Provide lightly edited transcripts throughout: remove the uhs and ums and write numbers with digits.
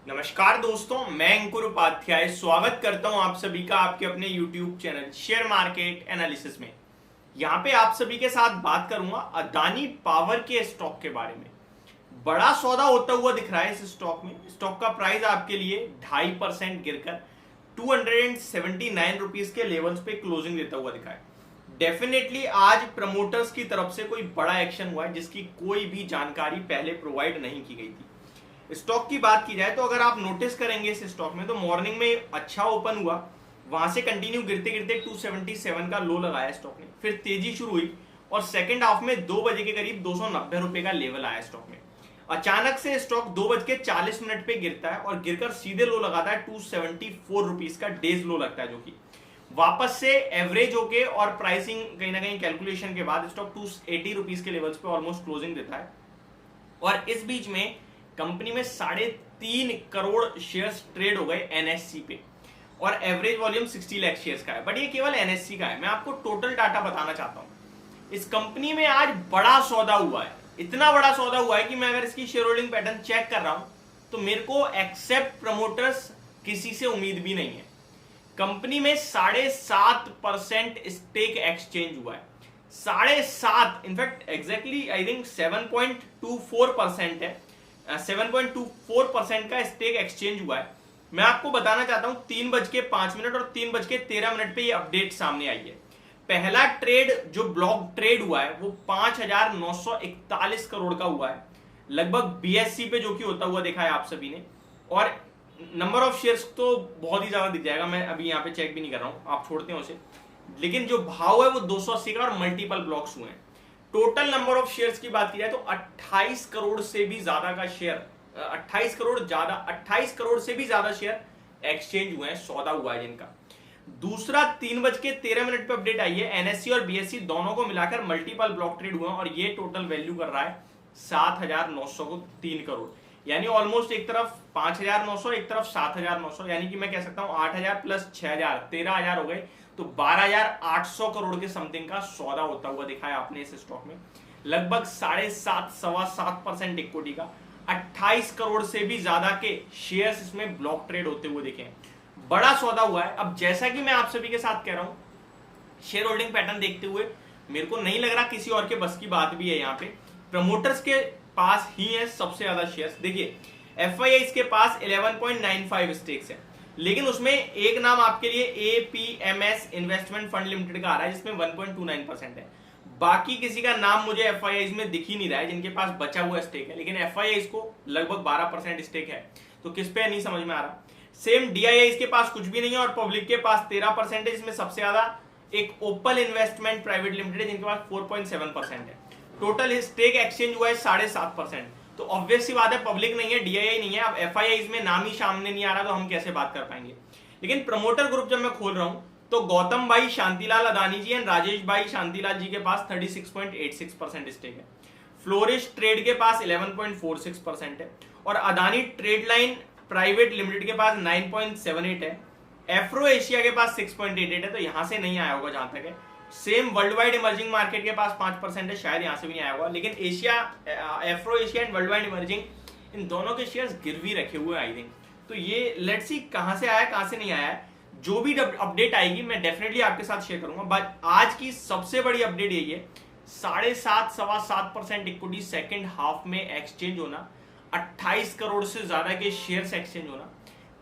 नमस्कार दोस्तों, मैं अंकुर उपाध्याय स्वागत करता हूं आप सभी का आपके अपने YouTube channel share market analysis में। यहां पे आप सभी के साथ बात करूंगा अदानी पावर के स्टॉक के बारे में। बड़ा सौदा होता हुआ दिख रहा है इस स्टॉक में। स्टॉक का प्राइस आपके लिए 2.5% गिरकर 279 रुपीज के लेवल्स पे क्लोजिंग देता हुआ दिखा है। डेफिनेटली आज प्रमोटर्स की तरफ से कोई बड़ा एक्शन हुआ है जिसकी कोई भी जानकारी पहले प्रोवाइड नहीं की गई थी। स्टॉक की बात की जाए तो अगर आप नोटिस करेंगे इस स्टॉक में तो मॉर्निंग में अच्छा ओपन हुआ, वहां से कंटिन्यू गिरते गिरते 277 का लो लगाया स्टॉक ने, फिर तेजी शुरू हुई और सेकंड हाफ में 2 बजे के करीब 290 रुपए का लेवल आया स्टॉक में। अचानक से स्टॉक 2:40 पे गिरता है और गिरकर सीधे लो लगाता है 274 रुपीज का डेज लो लगता है, जो कि वापस से एवरेज होके और प्राइसिंग कहीं ना कहीं कैलकुलेशन के बाद स्टॉक 280 रुपीज के लेवल्स पे ऑलमोस्ट क्लोजिंग देता है। और इस बीच में कंपनी में 3.5 करोड़ शेयर्स ट्रेड हो गए एनएससी पे और एवरेज वॉल्यूम 60 लाख शेयर्स का है। बट ये केवल एनएससी का है, मैं आपको टोटल डाटा बताना चाहता हूं। इस कंपनी में आज बड़ा सौदा हुआ है, इतना बड़ा सौदा हुआ है कि मैं अगर इसकी शेयर होल्डिंग पैटर्न चेक कर रहा हूं तो मेरे को एक्सेप्ट प्रमोटर्स किसी से उम्मीद भी नहीं है। कंपनी में 7.5% स्टेक एक्सचेंज हुआ है, 7.5, इनफैक्ट एग्जैक्टली आई थिंक 7.24% है। 7.24% का स्टेक एक्सचेंज हुआ है। मैं आपको बताना चाहता हूं 3:05 और 3:13 पे ये अपडेट सामने आई है। पहला ट्रेड जो ब्लॉक ट्रेड हुआ है वो 5,941 करोड़ का हुआ है, लगभग बीएससी पे, जो कि होता हुआ देखा है आप सभी ने। और नंबर ऑफ शेयर्स तो बहुत ही ज्यादा दिख जाएगा, मैं अभी यहाँ पे चेक भी नहीं कर रहा हूं, आप छोड़ते हैं उसे। लेकिन जो भाव है वो 280 का और मल्टीपल ब्लॉक्स हुए हैं। टोटल नंबर ऑफ शेयर्स की बात की जाए तो 28 करोड़ से भी ज्यादा का शेयर, 28 करोड़ से भी ज्यादा शेयर एक्सचेंज हुए हैं, सौदा हुआ है जिनका। दूसरा 3:13 पे अपडेट आई है, एनएससी और बीएससी दोनों को मिलाकर मल्टीपल ब्लॉक ट्रेड हुआ और ये टोटल वैल्यू कर रहा है 7,903 करोड़। यानी ऑलमोस्ट एक तरफ 5,900, एक तरफ 7,900, यानी कि मैं कह सकता हूं 8,000 प्लस 6,000 13,000 हो गए, तो 12,800 करोड़ के समथिंग का सौदा होता हुआ दिखा है आपने इस स्टॉक में। लगभग 7.5-7.25% इक्विटी का 28 करोड़ से भी ज्यादा के शेयर्स इसमें ब्लॉक ट्रेड होते हुए दिखे हैं। बड़ा सौदा हुआ है। अब जैसा कि मैं आप सभी के साथ कह रहा हूं, शेयर होल्डिंग पैटर्न देखते हुए मेरे को नहीं लग रहा किसी और के बस की बात भी है। यहाँ पे प्रमोटर्स के पास ही है सबसे ज्यादा शेयर्स। देखिए एफआईआई के पास 11.95 स्टेक्स है, लेकिन उसमें एक नाम आपके लिए एपीएमएस इन्वेस्टमेंट फंड लिमिटेड का आ रहा है जिसमें 1.29% है। बाकी किसी का नाम मुझे एफआईआई में दिख ही नहीं रहा है जिनके पास बचा हुआ स्टेक है, लेकिन एफआईआई को लगभग 12% स्टेक है, तो किस पे नहीं समझ में आ रहा। सेम डीआईआई के पास कुछ भी नहीं है और पब्लिक के पास 13% है, जिसमें सबसे ज्यादा एक ओपल इन्वेस्टमेंट प्राइवेट लिमिटेड है जिनके पास 4.7% है। टोटल स्टेक एक्सचेंज हुआ है 7.5%। तो ऑब्वियस सी बात है, पब्लिक नहीं है, डीआईआई नहीं है, अब एफआईआई में नाम ही सामने नहीं आ रहा तो हम कैसे बात कर पाएंगे। लेकिन प्रमोटर ग्रुप जब मैं खोल रहा हूं तो गौतम भाई शांतिलाल अदानी जी एंड राजेश भाई शांतिलाल जी के पास 36.86% स्टेक है। फ्लोरिश ट्रेड के पास 11.46% है और Adani trade line private limited के पास 9.78 है। एफ्रो एशिया के पास 6.88 है, तो यहां से नहीं आया होगा जहां तक है। Same world wide emerging market के पास 5% है, शायद यहां से भी नहीं आया होगा। लेकिन Asia, Afro Asia and world wide emerging, इन दोनों के शेयर्स गिरवी रखे हुए आई थिंक। तो ये लेट्स सी कहां से आया कहां से नहीं आया है। जो भी अपडेट आएगी मैं डेफिनेटली आपके साथ शेयर करूंगा। बट आज की सबसे बड़ी अपडेट यही है, 7.5-7.25% इक्विटी सेकेंड हाफ में एक्सचेंज होना, 28 करोड़ से ज्यादा के शेयर्स एक्सचेंज होना,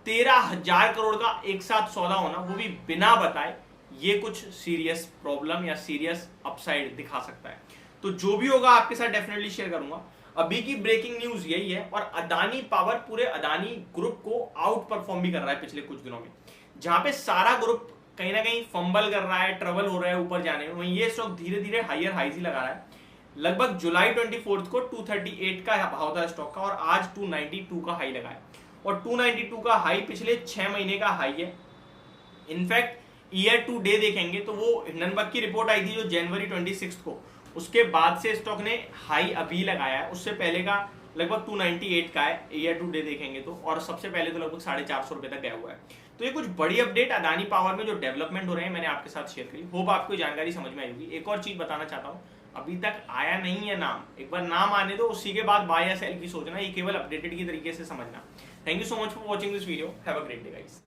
13,000 करोड़ का एक साथ सौदा होना, वो भी बिना बताए, ये कुछ सीरियस प्रॉब्लम या सीरियस अपसाइड दिखा सकता है। तो जो भी होगा आपके साथ डेफिनेटली शेयर करूंगा। अभी की ब्रेकिंग न्यूज यही है और अदानी पावर पूरे अदानी ग्रुप को आउट परफॉर्म भी कर रहा है पिछले कुछ दिनों में। जहां पे सारा ग्रुप कहीं ना कहीं फंबल कर रहा है, ट्रबल हो रहा है ऊपर जाने में, वहीं ये स्टॉक धीरे धीरे हायर हाईज ही लगा रहा है। लगभग जुलाई 24 को 238 का भाव था स्टॉक का और आज 292 का हाई लगा है और 292 का हाई पिछले 6 महीने का हाई है। इनफैक्ट ईयर टू डे देखेंगे तो वो हिंडनबर्ग की रिपोर्ट आई थी जो जनवरी 26 को, उसके बाद से स्टॉक ने हाई अभी लगाया है। उससे पहले का लगभग 298 का है ईयर टू डे देखेंगे तो, और सबसे पहले तो लगभग 450 रुपए तक गया हुआ है। तो ये कुछ बड़ी अपडेट अदानी पावर में जो डेवलपमेंट हो रहे हैं मैंने आपके साथ शेयर करी। होप आपको जानकारी समझ में आएगी। एक और चीज बताना चाहता हूँ, अभी तक आया नहीं है नाम, एक बार नाम आने दो, उसी के बाद बाय या सेल की सोचना, ये केवल अपडेटेड की तरीके से समझना। Thank you so much for watching this video, have a great day guys.